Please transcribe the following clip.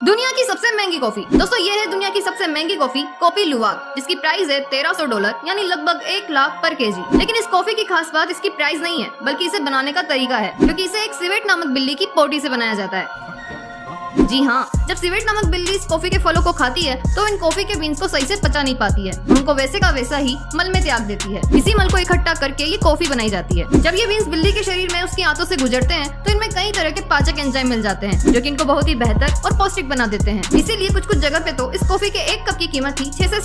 दुनिया की सबसे महंगी कॉफी। दोस्तों ये है दुनिया की सबसे महंगी कॉफी, कॉफी लुवाक, जिसकी प्राइस है $1300 यानी लगभग 1 लाख पर केजी। लेकिन इस कॉफी की खास बात इसकी प्राइस नहीं है, बल्कि इसे बनाने का तरीका है, क्योंकि इसे एक सिवेट नामक बिल्ली की पोटी से बनाया जाता है। जी हाँ, जब सिवेट नामक बिल्ली इस कॉफी के फलों को खाती है तो इन कॉफी के बीन्स को सही से पचा नहीं पाती है, उनको वैसे का वैसा ही मल में त्याग देती है। इसी मल को इकट्ठा करके ये कॉफी बनाई जाती है। जब ये बीन्स बिल्ली के शरीर में उसकी आंतों से गुजरते हैं तो इनमें कई तरह के पाचक एंजाइम मिल जाते हैं, जो कि इनको बहुत ही बेहतर और पौष्टिक बना देते हैं। इसीलिए कुछ जगह पे तो इस कॉफी के 1 कप की कीमत ही 6 से